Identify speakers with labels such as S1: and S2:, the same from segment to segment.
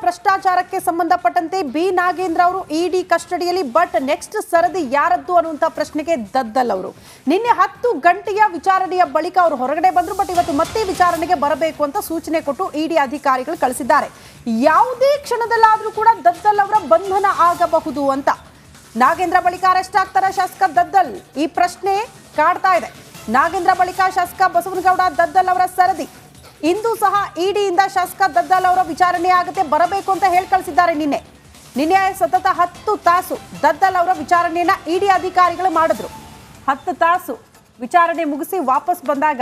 S1: ಭ್ರಷ್ಟಾಚಾರಕ್ಕೆ ಸಂಬಂಧಪಟ್ಟಂತೆ ಬಿ ನಾಗೇಂದ್ರ ಅವರು ಇಡಿ ಕಸ್ಟಡಿಯಲ್ಲಿ. ಬಟ್ ನೆಕ್ಸ್ಟ್ ಸರದಿ ಯಾರದ್ದು ಅನ್ನುವಂತ ಪ್ರಶ್ನೆಗೆ ದದ್ದಲ್ ಅವರು ನಿನ್ನೆ 10 ಗಂಟೆಯ ವಿಚಾರಣೆಯ ಬಳಿಕ ಅವರು ಹೊರಗಡೆ ಬಂದ್ರು. ಬಟ್ ಇವತ್ತು ಮತ್ತೆ ವಿಚಾರಣೆಗೆ ಬರಬೇಕು ಅಂತ ಸೂಚನೆ ಕೊಟ್ಟು ಇಡಿ ಅಧಿಕಾರಿಗಳು ಕಳಿಸಿದ್ದಾರೆ. ಯಾವುದೇ ಕ್ಷಣದಲ್ಲಾದ್ರೂ ಕೂಡ ದದ್ದಲ್ ಅವರ ಬಂಧನ ಆಗಬಹುದು ಅಂತ. ನಾಗೇಂದ್ರ ಬಳಿಕ ಅರೆಸ್ಟ್ ಆಗ್ತಾರ ಶಾಸಕ ದದ್ದಲ್? ಈ ಪ್ರಶ್ನೆ ಕಾಡ್ತಾ ಇದೆ. ನಾಗೇಂದ್ರ ಬಳಿಕ ಶಾಸಕ ಬಸವನಗೌಡ ದದ್ದಲ್ ಅವರ ಸರದಿ ಇಂದು ಸಹ ಇಡಿಯಿಂದ ಶಾಸಕ ದದ್ದಲ್ ಅವರ ವಿಚಾರಣೆ ಆಗುತ್ತೆ, ಬರಬೇಕು ಅಂತ ಹೇಳಿ ಕಳಿಸಿದ್ದಾರೆ. ನಿನ್ನೆ ಸತತ 10 ತಾಸು ದದ್ದಲ್ ಅವರ ವಿಚಾರಣೆಯನ್ನ ಇಡಿ ಅಧಿಕಾರಿಗಳು ಮಾಡಿದ್ರು. 10 ತಾಸು ವಿಚಾರಣೆ ಮುಗಿಸಿ ವಾಪಸ್ ಬಂದಾಗ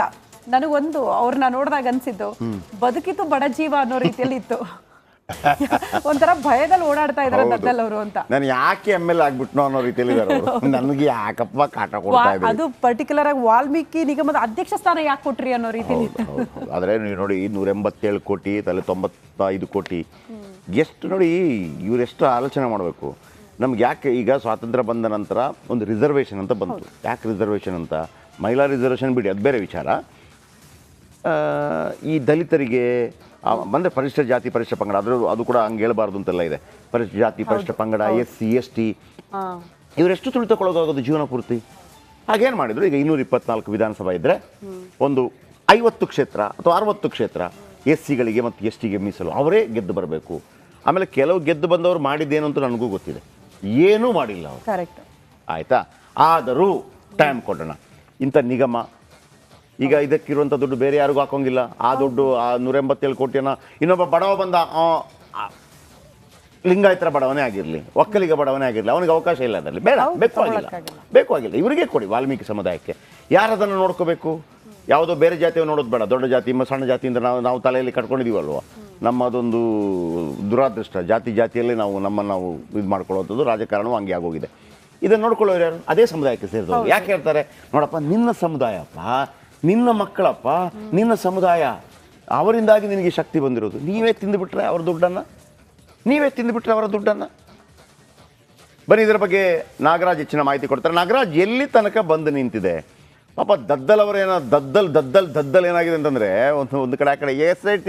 S1: ನನಗೊಂದು ಅವ್ರನ್ನ ನೋಡಿದಾಗ ಅನ್ಸಿದ್ದು, ಬದುಕಿತು ಬಡ ಜೀವ ಅನ್ನೋ ರೀತಿಯಲ್ಲಿ ಇತ್ತು. ಒಂಥರ ಭಯದಲ್ಲಿ ಓಡಾಡ್ತಾ ಇದ್ದಾರೆ ದದ್ದಲ್ ಅವರು ಅಂತ.
S2: ನಾನು ಯಾಕೆ ಎಮ್.ಎಲ್.ಎ ಆಗ್ಬಿಟ್ನೋ ಅನ್ನೋ ರೀತಿಯಲ್ಲಿ ನನಗೆ ಯಾಕಪ್ಪ ಕಾಟ ಕೊಡ್ತಾ ಇದ್ದಾರೆ.
S1: ಅದು ಪರ್ಟಿಕ್ಯುಲರ್ ಆಗಿ ವಾಲ್ಮೀಕಿ ನಿಗಮದ ಅಧ್ಯಕ್ಷ ಸ್ಥಾನ ಯಾಕೆ ಕೊಟ್ರಿ ಅನ್ನೋ ರೀತಿಯಲ್ಲಿ ಇತ್ತು.
S2: ಆದರೆ ನೀವು ನೋಡಿ 187 ಕೋಟಿ ತಲೆ 95 ಕೋಟಿ ಎಷ್ಟು ನೋಡಿ, ಇವರೆಷ್ಟು ಆಲೋಚನೆ ಮಾಡಬೇಕು. ನಮ್ಗೆ ಯಾಕೆ ಈಗ ಸ್ವಾತಂತ್ರ್ಯ ಬಂದ ನಂತರ ಒಂದು ರಿಸರ್ವೇಷನ್ ಅಂತ ಬಂತು. ಯಾಕೆ ರಿಸರ್ವೇಷನ್ ಅಂತ? ಮಹಿಳಾ ರಿಸರ್ವೇಷನ್ ಬಿಡಿ, ಅದು ಬೇರೆ ವಿಚಾರ. ಈ ದಲಿತರಿಗೆ ಬಂದರೆ ಪರಿಶಿಷ್ಟ ಜಾತಿ ಪರಿಶಿಷ್ಟ ಪಂಗಡ, ಅದು ಕೂಡ ಹಂಗೆ ಹೇಳಬಾರ್ದು ಅಂತೆಲ್ಲ ಇದೆ. ಪರಿಶಿಷ್ಟ ಜಾತಿ ಪರಿಶಿಷ್ಟ ಪಂಗಡ, SC ST ಇವರೆಷ್ಟು ತುಳಿತಕ್ಕೊಳಗಾಗೋದು ಜೀವನ ಪೂರ್ತಿ. ಹಾಗೇನು ಮಾಡಿದ್ರು, ಈಗ 224 ವಿಧಾನಸಭಾ ಇದ್ದರೆ ಒಂದು 50 ಕ್ಷೇತ್ರ ಅಥವಾ 60 ಕ್ಷೇತ್ರ SCಗಳಿಗೆ ಮತ್ತು STಗೆ ಮೀಸಲು, ಅವರೇ ಗೆದ್ದು ಬರಬೇಕು. ಆಮೇಲೆ ಕೆಲವು ಗೆದ್ದು ಬಂದವರು ಮಾಡಿದ್ದೇನು ಅಂತ ನನಗೂ ಗೊತ್ತಿದೆ, ಏನೂ ಮಾಡಿಲ್ಲ ಅವರು.
S1: ಕರೆಕ್ಟ್
S2: ಆಯಿತಾ? ಆದರೂ ಟೈಮ್ ಕೊಡೋಣ. ಇಂಥ ನಿಗಮ ಈಗ ಇದಕ್ಕಿರುವಂಥ ದುಡ್ಡು ಬೇರೆ ಯಾರಿಗೂ ಹಾಕೋಂಗಿಲ್ಲ. ಆ ದುಡ್ಡು 187 ಕೋಟಿಯನ್ನ ಇನ್ನೊಬ್ಬ ಬಡವ ಬಂದ, ಲಿಂಗಾಯತರ ಬಡವನೇ ಆಗಿರಲಿ, ಒಕ್ಕಲಿಗ ಬಡವನೇ ಆಗಿರಲಿ, ಅವನಿಗೆ ಅವಕಾಶ ಇಲ್ಲ ಅದರಲ್ಲಿ. ಬೇಡ, ಬೇಕಾಗಿಲ್ಲ. ಇವರಿಗೆ ಕೊಡಿ, ವಾಲ್ಮೀಕಿ ಸಮುದಾಯಕ್ಕೆ. ಯಾರು ಅದನ್ನು ನೋಡ್ಕೋಬೇಕು? ಯಾವುದೋ ಬೇರೆ ಜಾತಿಯವು ನೋಡೋದು ಬೇಡ. ದೊಡ್ಡ ಜಾತಿ ಸಣ್ಣ ಜಾತಿಯಿಂದ ನಾವು ತಲೆಯಲ್ಲಿ ಕಟ್ಕೊಂಡಿದ್ದೀವಲ್ವ. ನಮ್ಮದೊಂದು ದುರಾದೃಷ್ಟ. ಜಾತಿಯಲ್ಲೇ ನಾವು ಇದು ಮಾಡ್ಕೊಳ್ಳೋಂಥದ್ದು ರಾಜಕಾರಣವು ಹಂಗೆ ಆಗೋಗಿದೆ. ಇದನ್ನು ನೋಡ್ಕೊಳ್ಳೋರು ಯಾರು? ಅದೇ ಸಮುದಾಯಕ್ಕೆ ಸೇರಿದವರು. ಯಾಕೆ ಹೇಳ್ತಾರೆ? ನೋಡಪ್ಪ, ನಿನ್ನ ಸಮುದಾಯಪ್ಪ, ನಿನ್ನ ಮಕ್ಕಳಪ್ಪ, ನಿನ್ನ ಸಮುದಾಯ, ಅವರಿಂದಾಗಿ ನಿನಗೆ ಶಕ್ತಿ ಬಂದಿರೋದು. ನೀವೇ ತಿಂದುಬಿಟ್ರೆ ಅವರ ದುಡ್ಡನ್ನು. ಬನ್ನಿ, ಇದರ ಬಗ್ಗೆ ನಾಗರಾಜ್ ಹೆಚ್ಚಿನ ಮಾಹಿತಿ ಕೊಡ್ತಾರೆ. ನಾಗರಾಜ್, ಎಲ್ಲಿ ತನಕ ಬಂದು ನಿಂತಿದೆ ಪಾಪ ದದ್ದಲ್ ಅವರೇನೋ? ದದ್ದಲ್ ಏನಾಗಿದೆ ಅಂತಂದರೆ, ಒಂದು ಕಡೆ ಆ ಕಡೆ SIT,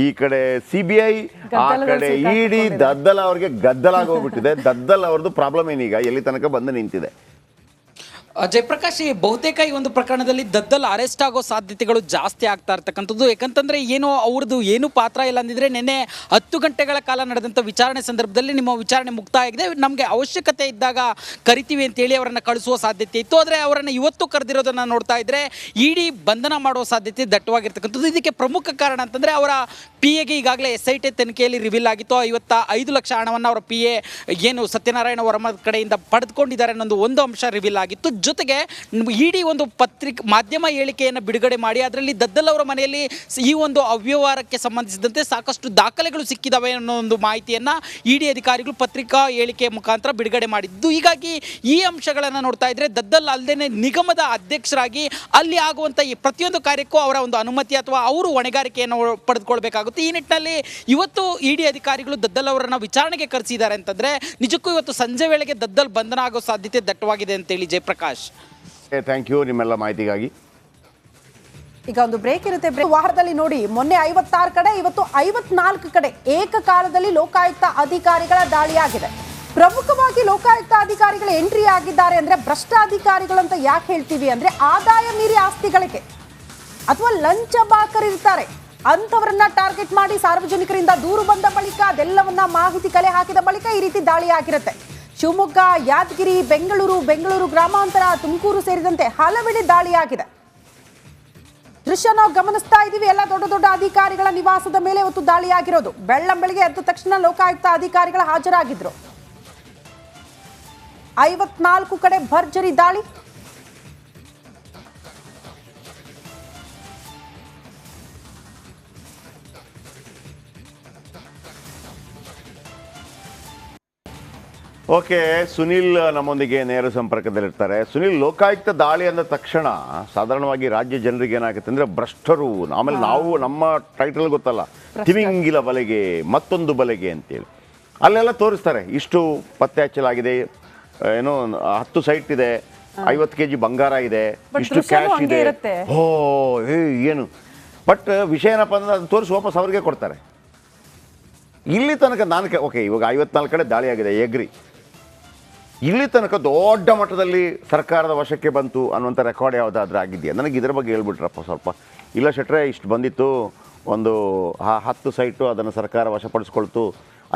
S2: ಈ ಕಡೆ CBI, ಆ ಕಡೆ ಇಡಿ. ದದ್ದಲ್ ಅವ್ರಿಗೆ ಗದ್ದಲಾಗೋಗ್ಬಿಟ್ಟಿದೆ. ದದ್ದಲ್ ಅವ್ರದ್ದು ಪ್ರಾಬ್ಲಮ್ ಏನೀಗ? ಎಲ್ಲಿ ತನಕ ಬಂದು ನಿಂತಿದೆ?
S3: ಜಯಪ್ರಕಾಶ್, ಬಹುತೇಕ ಈ ಒಂದು ಪ್ರಕರಣದಲ್ಲಿ ದದ್ದಲ್ ಅರೆಸ್ಟ್ ಆಗೋ ಸಾಧ್ಯತೆಗಳು ಜಾಸ್ತಿ ಆಗ್ತಾ ಇರ್ತಕ್ಕಂಥದ್ದು. ಯಾಕಂತಂದ್ರೆ ಅವ್ರದ್ದು ಏನು ಪಾತ್ರ ಇಲ್ಲ ಅಂದಿದ್ರೆ ನಿನ್ನೆ 10 ಗಂಟೆಗಳ ಕಾಲ ನಡೆದಂಥ ವಿಚಾರಣೆ ಸಂದರ್ಭದಲ್ಲಿ ನಿಮ್ಮ ವಿಚಾರಣೆ ಮುಕ್ತಾಯ ಆಗಿದೆ, ನಮಗೆ ಅವಶ್ಯಕತೆ ಇದ್ದಾಗ ಕರಿತೀವಿ ಅಂತೇಳಿ ಅವರನ್ನು ಕಳಿಸುವ ಸಾಧ್ಯತೆ ಇತ್ತು. ಆದರೆ ಅವರನ್ನು ಇವತ್ತು ಕರೆದಿರೋದನ್ನು ನೋಡ್ತಾ ಇದ್ರೆ ಇಡಿ ಬಂಧನ ಮಾಡುವ ಸಾಧ್ಯತೆ ದಟ್ಟವಾಗಿರ್ತಕ್ಕಂಥದ್ದು. ಇದಕ್ಕೆ ಪ್ರಮುಖ ಕಾರಣ ಅಂತಂದರೆ ಅವರ PAಗೆ ಈಗಾಗಲೇ SIT ತನಿಖೆಯಲ್ಲಿ ರಿವೀಲ್ ಆಗಿತ್ತು. 55 ಲಕ್ಷ ಹಣವನ್ನು ಅವರ PA ಏನು ಸತ್ಯನಾರಾಯಣ ವರ್ಮ ಕಡೆಯಿಂದ ಪಡೆದುಕೊಂಡಿದ್ದಾರೆ ಅನ್ನೋದು ಒಂದು ಅಂಶ ರಿವೀಲ್ ಆಗಿತ್ತು. ಜೊತೆಗೆ ಇಡಿ ಒಂದು ಮಾಧ್ಯಮ ಹೇಳಿಕೆಯನ್ನು ಬಿಡುಗಡೆ ಮಾಡಿ ಅದರಲ್ಲಿ ದದ್ದಲ್ ಅವರ ಮನೆಯಲ್ಲಿ ಈ ಒಂದು ಅವ್ಯವಹಾರಕ್ಕೆ ಸಂಬಂಧಿಸಿದಂತೆ ಸಾಕಷ್ಟು ದಾಖಲೆಗಳು ಸಿಕ್ಕಿದಾವೆ ಅನ್ನೋ ಒಂದು ಮಾಹಿತಿಯನ್ನು ಇಡಿ ಅಧಿಕಾರಿಗಳು ಪತ್ರಿಕಾ ಹೇಳಿಕೆ ಮುಖಾಂತರ ಬಿಡುಗಡೆ ಮಾಡಿದ್ದು. ಹೀಗಾಗಿ ಈ ಅಂಶಗಳನ್ನು ನೋಡ್ತಾ ಇದ್ರೆ ದದ್ದಲ್ ಅಲ್ಲದೆ ನಿಗಮದ ಅಧ್ಯಕ್ಷರಾಗಿ ಅಲ್ಲಿ ಆಗುವಂಥ ಈ ಪ್ರತಿಯೊಂದು ಕಾರ್ಯಕ್ಕೂ ಅವರ ಒಂದು ಅನುಮತಿ ಅಥವಾ ಅವರು ಹೊಣೆಗಾರಿಕೆಯನ್ನು ಪಡೆದುಕೊಳ್ಬೇಕಾಗುತ್ತೆ. ಈ ನಿಟ್ಟಿನಲ್ಲಿ ಇವತ್ತು ಇಡಿ ಅಧಿಕಾರಿಗಳು ದದ್ದಲ್ ಅವರನ್ನು ವಿಚಾರಣೆಗೆ ಕರೆಸಿದ್ದಾರೆ ಅಂತಂದ್ರೆ ನಿಜಕ್ಕೂ ಇವತ್ತು ಸಂಜೆ ವೇಳೆಗೆ ದದ್ದಲ್ ಬಂಧನ ಆಗೋ ಸಾಧ್ಯತೆ ದಟ್ಟವಾಗಿದೆ ಅಂತೇಳಿ ಜಯಪ್ರಕಾಶ್.
S2: ಥ್ಯಾಂಕ್ ಯು ನಿಮ್ಮೆಲ್ಲ ಮಾಹಿತಿಗಾಗಿ.
S1: ಈಗ ಒಂದು ಬ್ರೇಕ್ ಇರುತ್ತೆ. ವಾರದಲ್ಲಿ ನೋಡಿ, ಮೊನ್ನೆ 56 ಕಡೆ, ಇವತ್ತು 54 ಕಡೆ ಏಕಕಾಲದಲ್ಲಿ ಲೋಕಾಯುಕ್ತ ಅಧಿಕಾರಿಗಳ ದಾಳಿಯಾಗಿದೆ. ಪ್ರಮುಖವಾಗಿ ಲೋಕಾಯುಕ್ತ ಅಧಿಕಾರಿಗಳು ಎಂಟ್ರಿ ಆಗಿದ್ದಾರೆ ಅಂದ್ರೆ ಭ್ರಷ್ಟ ಅಧಿಕಾರಿಗಳು ಅಂತ ಯಾಕೆ ಹೇಳ್ತೀವಿ ಅಂದ್ರೆ, ಆದಾಯ ಮೀರಿ ಆಸ್ತಿಗಳಿಗೆ ಅಥವಾ ಲಂಚ ಬಾಕರಿರ್ತಾರೆ ಅಂಥವರನ್ನ ಟಾರ್ಗೆಟ್ ಮಾಡಿ ಸಾರ್ವಜನಿಕರಿಂದ ದೂರು ಬಂದ ಬಳಿಕ ಅದೆಲ್ಲವನ್ನ ಮಾಹಿತಿ ಕಲೆ ಹಾಕಿದ ಬಳಿಕ ಈ ರೀತಿ ದಾಳಿ ಆಗಿರುತ್ತೆ. ಶಿವಮೊಗ್ಗ, ಯಾದಗಿರಿ, ಬೆಂಗಳೂರು ಗ್ರಾಮಾಂತರ, ತುಮಕೂರು ಸೇರಿದಂತೆ ಹಲವೆಡೆ ದಾಳಿಯಾಗಿದೆ. ದೃಶ್ಯ ನಾವು ಗಮನಿಸ್ತಾ ಇದ್ದೀವಿ. ಎಲ್ಲ ದೊಡ್ಡ ಅಧಿಕಾರಿಗಳ ನಿವಾಸದ ಮೇಲೆ ಇವತ್ತು ದಾಳಿಯಾಗಿರೋದು. ಬೆಳ್ಳಂಬೆಳಿಗ್ಗೆ ಎದ್ದ ತಕ್ಷಣ ಲೋಕಾಯುಕ್ತ ಅಧಿಕಾರಿಗಳು ಹಾಜರಾಗಿದ್ರು. 54 ಕಡೆ ಭರ್ಜರಿ ದಾಳಿ.
S2: ಓಕೆ, ಸುನಿಲ್ ನಮ್ಮೊಂದಿಗೆ ನೇರ ಸಂಪರ್ಕದಲ್ಲಿರ್ತಾರೆ. ಸುನಿಲ್, ಲೋಕಾಯುಕ್ತ ದಾಳಿ ಅಂದ ತಕ್ಷಣ ಸಾಧಾರಣವಾಗಿ ರಾಜ್ಯ ಜನರಿಗೆ ಏನಾಗುತ್ತೆ ಅಂದರೆ ಭ್ರಷ್ಟರು, ಆಮೇಲೆ ನಾವು ನಮ್ಮ ಟೈಟಲ್ ಗೊತ್ತಲ್ಲ, ತಿಮಿಂಗಿಲ ಬಲೆಗೆ ಮತ್ತೊಂದು ಬಲೆಗೆ ಅಂತೇಳಿ ಅಲ್ಲೆಲ್ಲ ತೋರಿಸ್ತಾರೆ. ಇಷ್ಟು ಪತ್ತೆ ಹಚ್ಚಲಾಗಿದೆ, ಏನೋ 10 ಸೈಟ್ ಇದೆ, 50 kg ಬಂಗಾರ ಇದೆ, ಇಷ್ಟು ಕ್ಯಾಶ್ ಇದೆ. ಏನು ಬಟ್ ವಿಷಯ ಏನಪ್ಪ ಅಂದ್ರೆ ಅದು ತೋರಿಸಿ ವಾಪಸ್ ಅವ್ರಿಗೆ ಕೊಡ್ತಾರೆ. ಇಲ್ಲಿ ತನಕ ಓಕೆ ಇವಾಗ 54 ಕಡೆ ದಾಳಿ ಆಗಿದೆ ಎಗ್ರಿ. ಇಲ್ಲಿ ತನಕ ದೊಡ್ಡ ಮಟ್ಟದಲ್ಲಿ ಸರ್ಕಾರದ ವಶಕ್ಕೆ ಬಂತು ಅನ್ನುವಂಥ ರೆಕಾರ್ಡ್ ಯಾವುದಾದ್ರೂ ಆಗಿದೆಯಾ? ನನಗೆ ಇದ್ರ ಬಗ್ಗೆ ಹೇಳ್ಬಿಟ್ರಪ್ಪ ಸ್ವಲ್ಪ. ಇಲ್ಲ ಶೆಟ್ರೆ, ಇಷ್ಟು ಬಂದಿತ್ತು, ಒಂದು 10 ಸೈಟು ಅದನ್ನು ಸರ್ಕಾರ ವಶಪಡಿಸ್ಕೊಳ್ತು,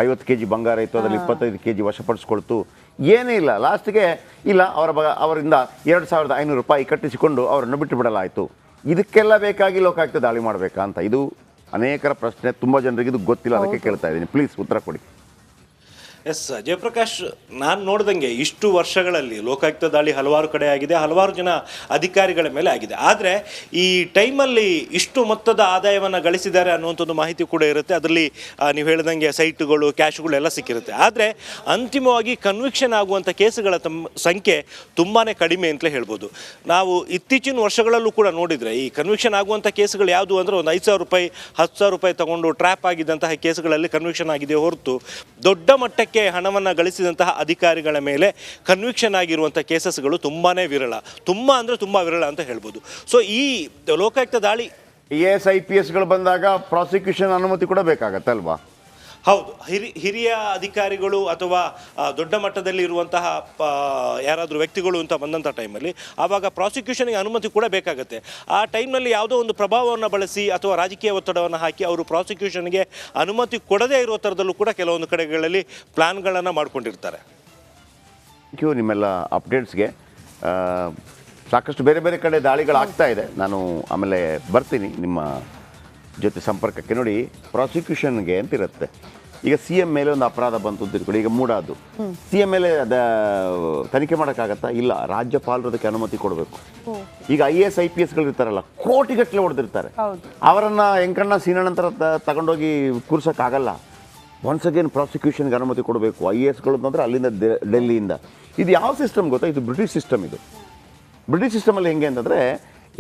S2: 50 kg ಬಂಗಾರ ಇತ್ತು, ಅದರಲ್ಲಿ 25 kg ವಶಪಡಿಸ್ಕೊಳ್ತು, ಏನೇ ಇಲ್ಲ. ಲಾಸ್ಟ್ಗೆ ಇಲ್ಲ, ಅವರಿಂದ 2500 ರೂಪಾಯಿ ಕಟ್ಟಿಸಿಕೊಂಡು ಅವರನ್ನು ಬಿಟ್ಟು ಬಿಡಲಾಯಿತು. ಇದಕ್ಕೆಲ್ಲ ಬೇಕಾಗಿ ಲೋಕಾಯುಕ್ತ ದಾಳಿ ಮಾಡಬೇಕಾ ಅಂತ ಇದು ಅನೇಕರ ಪ್ರಶ್ನೆ. ತುಂಬ ಜನರಿಗೆ ಇದು ಗೊತ್ತಿಲ್ಲ, ಅದಕ್ಕೆ ಕೇಳ್ತಾ ಇದ್ದೀನಿ. ಪ್ಲೀಸ್ ಉತ್ತರ ಕೊಡಿ.
S4: ಎಸ್ ಜಯಪ್ರಕಾಶ್, ನಾನು ನೋಡ್ದಂಗೆ ಇಷ್ಟು ವರ್ಷಗಳಲ್ಲಿ ಲೋಕಾಯುಕ್ತ ದಾಳಿ ಹಲವಾರು ಕಡೆ ಆಗಿದೆ, ಹಲವಾರು ಜನ ಅಧಿಕಾರಿಗಳ ಮೇಲೆ ಆಗಿದೆ. ಆದರೆ ಈ ಟೈಮಲ್ಲಿ ಇಷ್ಟು ಮೊತ್ತದ ಆದಾಯವನ್ನು ಗಳಿಸಿದ್ದಾರೆ ಅನ್ನುವಂಥದ್ದು ಮಾಹಿತಿ ಕೂಡ ಇರುತ್ತೆ. ಅದರಲ್ಲಿ ನೀವು ಹೇಳ್ದಂಗೆ ಸೈಟುಗಳು, ಕ್ಯಾಶ್ಗಳು ಎಲ್ಲ ಸಿಕ್ಕಿರುತ್ತೆ. ಆದರೆ ಅಂತಿಮವಾಗಿ ಕನ್ವಿಕ್ಷನ್ ಆಗುವಂಥ ಕೇಸುಗಳ ಸಂಖ್ಯೆ ತುಂಬಾ ಕಡಿಮೆ ಅಂತಲೇ ಹೇಳ್ಬೋದು. ನಾವು ಇತ್ತೀಚಿನ ವರ್ಷಗಳಲ್ಲೂ ಕೂಡ ನೋಡಿದರೆ ಈ ಕನ್ವಿಕ್ಷನ್ ಆಗುವಂಥ ಕೇಸುಗಳು ಯಾವುದು ಅಂದರೆ ಒಂದು 5,000 ರೂಪಾಯಿ 10,000 ರೂಪಾಯಿ ತಗೊಂಡು ಟ್ರ್ಯಾಪ್ ಆಗಿದ್ದಂತಹ ಕೇಸುಗಳಲ್ಲಿ ಕನ್ವಿಕ್ಷನ್ ಆಗಿದೆ ಹೊರತು ದೊಡ್ಡ ಮಟ್ಟಕ್ಕೆ ಹಣವನ್ನು ಗಳಿಸಿದಂತಹ ಅಧಿಕಾರಿಗಳ ಮೇಲೆ ಕನ್ವಿಕ್ಷನ್ ಆಗಿರುವಂಥ ಕೇಸಸ್ಗಳು ತುಂಬಾ ವಿರಳ, ತುಂಬ ಅಂದರೆ ತುಂಬ ವಿರಳ ಅಂತ ಹೇಳ್ಬೋದು. ಸೊ ಈ ಲೋಕಾಯುಕ್ತ ದಾಳಿ
S2: AS IPSಗಳು ಬಂದಾಗ ಪ್ರಾಸಿಕ್ಯೂಷನ್ ಅನುಮತಿ ಕೂಡ ಬೇಕಾಗತ್ತೆ ಅಲ್ವಾ?
S4: ಹೌದು, ಹಿರಿಯ ಅಧಿಕಾರಿಗಳು ಅಥವಾ ದೊಡ್ಡ ಮಟ್ಟದಲ್ಲಿ ಇರುವಂತಹ ಯಾರಾದರೂ ವ್ಯಕ್ತಿಗಳು ಅಂತ ಬಂದಂಥ ಟೈಮಲ್ಲಿ ಆವಾಗ ಪ್ರಾಸಿಕ್ಯೂಷನ್ಗೆ ಅನುಮತಿ ಕೂಡ ಬೇಕಾಗುತ್ತೆ. ಆ ಟೈಮ್ನಲ್ಲಿ ಯಾವುದೋ ಒಂದು ಪ್ರಭಾವವನ್ನು ಬಳಸಿ ಅಥವಾ ರಾಜಕೀಯ ಒತ್ತಡವನ್ನು ಹಾಕಿ ಅವರು ಪ್ರಾಸಿಕ್ಯೂಷನ್ಗೆ ಅನುಮತಿ ಕೊಡದೇ ಇರೋ ಥರದಲ್ಲೂ ಕೂಡ ಕೆಲವೊಂದು ಕಡೆಗಳಲ್ಲಿ ಪ್ಲ್ಯಾನ್ಗಳನ್ನು ಮಾಡ್ಕೊಂಡಿರ್ತಾರೆ.
S2: ಥ್ಯಾಂಕ್ ಯು ನಿಮ್ಮೆಲ್ಲ ಅಪ್ಡೇಟ್ಸ್ಗೆ. ಸಾಕಷ್ಟು ಬೇರೆ ಬೇರೆ ಕಡೆ ದಾಳಿಗಳಾಗ್ತಾ ಇದೆ. ನಾನು ಆಮೇಲೆ ಬರ್ತೀನಿ ನಿಮ್ಮ ಜೊತೆ ಸಂಪರ್ಕಕ್ಕೆ. ನೋಡಿ, ಪ್ರಾಸಿಕ್ಯೂಷನ್ಗೆ ಅಂತಿರುತ್ತೆ. ಈಗ CM ಮೇಲೆ ಒಂದು ಅಪರಾಧ ಬಂತು ಅಂತ ತಿಳ್ಕೊಳ್ಳಿ, ಈಗ ಮೂಡಾದು CM ಮೇಲೆ ತನಿಖೆ ಮಾಡೋಕ್ಕಾಗತ್ತಾ? ಇಲ್ಲ, ರಾಜ್ಯಪಾಲರು ಅದಕ್ಕೆ ಅನುಮತಿ ಕೊಡಬೇಕು. ಈಗ IAS IPSಗಳು ಇರ್ತಾರಲ್ಲ, ಕೋಟಿಗಟ್ಟಲೆ ಹೊಡೆದಿರ್ತಾರೆ, ಅವರನ್ನು ಎಂಕಣ್ಣ ಸೀನಣ್ಣಂತರ ತಗೊಂಡೋಗಿ ಕೂರ್ಸೋಕ್ಕಾಗಲ್ಲ. ಒನ್ಸ್ ಅಗೇನ್ ಪ್ರಾಸಿಕ್ಯೂಷನ್ಗೆ ಅನುಮತಿ ಕೊಡಬೇಕು. IASಗಳು ಅಂತಂದರೆ ಅಲ್ಲಿಂದ ಡೆಲ್ಲಿಯಿಂದ. ಇದು ಯಾವ ಸಿಸ್ಟಮ್ ಗೊತ್ತಾ? ಇದು ಬ್ರಿಟಿಷ್ ಸಿಸ್ಟಮ್. ಇದು ಬ್ರಿಟಿಷ್ ಸಿಸ್ಟಮಲ್ಲಿ ಹೆಂಗೆ ಅಂತಂದರೆ,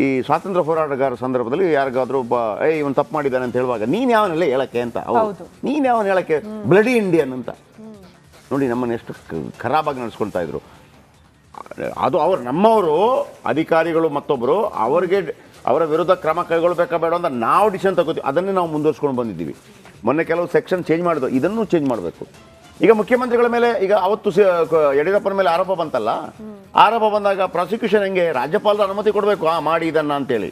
S2: ಈ ಸ್ವಾತಂತ್ರ್ಯ ಹೋರಾಟಗಾರ ಸಂದರ್ಭದಲ್ಲಿ ಯಾರಿಗಾದ್ರೂ ಒಬ್ಬ ಇವನು ತಪ್ಪು ಮಾಡಿದ್ದಾನೆ ಅಂತ ಹೇಳುವಾಗ ನೀನು ಯಾವನಲ್ಲೇ ಹೇಳಕ್ಕೆ ಅಂತ, ನೀನು ಯಾವನ ಹೇಳಕ್ಕೆ, ಬ್ಲಡಿ ಇಂಡಿಯನ್ ಅಂತ. ನೋಡಿ ನಮ್ಮನ್ನು ಎಷ್ಟು ಖರಾಬಾಗಿ ನಡೆಸ್ಕೊಳ್ತಾ ಇದ್ರು. ಅದು ನಮ್ಮವರು ಅಧಿಕಾರಿಗಳು ಮತ್ತೊಬ್ಬರು ಅವರ ವಿರುದ್ಧ ಕ್ರಮ ಕೈಗೊಳ್ಳಬೇಕಾ ಬೇಡ ಅಂತ ನಾವು ಡಿಸಿಷನ್ ತಗೋತೀವಿ. ಅದನ್ನೇ ನಾವು ಮುಂದುವರ್ಸ್ಕೊಂಡು ಬಂದಿದ್ದೀವಿ. ಮೊನ್ನೆ ಕೆಲವು ಸೆಕ್ಷನ್ ಚೇಂಜ್ ಮಾಡಿದ್ರು, ಇದನ್ನು ಚೇಂಜ್ ಮಾಡಬೇಕು. ಈಗ ಮುಖ್ಯಮಂತ್ರಿಗಳ ಮೇಲೆ ಈಗ ಅವತ್ತು ಯಡಿಯೂರಪ್ಪನ ಮೇಲೆ ಆರೋಪ ಬಂತಲ್ಲ, ಆರೋಪ ಬಂದಾಗ ಪ್ರಾಸಿಕ್ಯೂಷನ್ ಹೆಂಗೆ? ರಾಜ್ಯಪಾಲರ ಅನುಮತಿ ಕೊಡಬೇಕು ಮಾಡಿ ಇದನ್ನು ಅಂತೇಳಿ.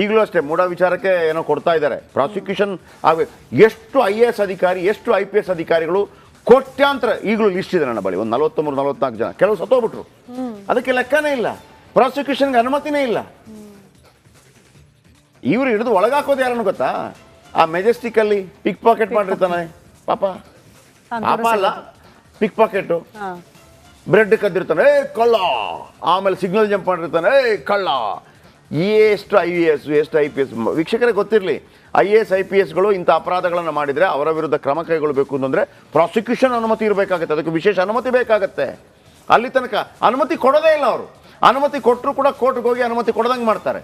S2: ಈಗಲೂ ಅಷ್ಟೇ ಮೂಢ ವಿಚಾರಕ್ಕೆ ಏನೋ ಕೊಡ್ತಾ ಇದ್ದಾರೆ. ಪ್ರಾಸಿಕ್ಯೂಷನ್ ಆಗಬೇಕು. ಎಷ್ಟು IAS ಅಧಿಕಾರಿ, ಎಷ್ಟು IPS ಅಧಿಕಾರಿಗಳು, ಕೋಟ್ಯಾಂತರ ಈಗಲೂ ಲಿಸ್ಟ್ ಇದೆ ನನ್ನ ಬಳಿ, ಒಂದು 43-44 ಜನ. ಕೆಲವು ಸತ್ತೋಗ್ಬಿಟ್ರು, ಅದಕ್ಕೆ ಲೆಕ್ಕನೇ ಇಲ್ಲ, ಪ್ರಾಸಿಕ್ಯೂಷನ್ಗೆ ಅನುಮತಿನೇ ಇಲ್ಲ. ಇವರು ಹಿಡಿದು ಒಳಗಾಕೋದು ಯಾರನ್ನು ಗೊತ್ತಾ? ಆ ಮೆಜೆಸ್ಟಿಕಲ್ಲಿ ಪಿಕ್ ಪಾಕೆಟ್ ಮಾಡಿರ್ತಾನೆ ಪಾಪ ಅಲ್ಲ, ಪಿಕ್ ಪಾಕೆಟು, ಬ್ರೆಡ್ ಕದ್ದಿರ್ತಾನೆ, ಕಳ್ಳ. ಆಮೇಲೆ ಸಿಗ್ನಲ್ ಜಂಪ್ ಮಾಡಿರ್ತಾನೆ, ಕಳ್ಳ. ಎಷ್ಟು IAS ಎಷ್ಟು IPS ವೀಕ್ಷಕರೇ ಗೊತ್ತಿರಲಿ, IAS IPSಗಳು ಇಂಥ ಅಪರಾಧಗಳನ್ನು ಮಾಡಿದರೆ ಅವರ ವಿರುದ್ಧ ಕ್ರಮ ಕೈಗೊಳ್ಳಬೇಕು ಅಂತಂದರೆ ಪ್ರಾಸಿಕ್ಯೂಷನ್ ಅನುಮತಿ ಇರಬೇಕಾಗತ್ತೆ, ಅದಕ್ಕೆ ವಿಶೇಷ ಅನುಮತಿ ಬೇಕಾಗತ್ತೆ. ಅಲ್ಲಿ ತನಕ ಅನುಮತಿ ಕೊಡೋದೇ ಇಲ್ಲ ಅವರು. ಅನುಮತಿ ಕೊಟ್ಟರು ಕೂಡ ಕೋರ್ಟ್ಗೆ ಹೋಗಿ ಅನುಮತಿ ಕೊಡದಂಗೆ ಮಾಡ್ತಾರೆ.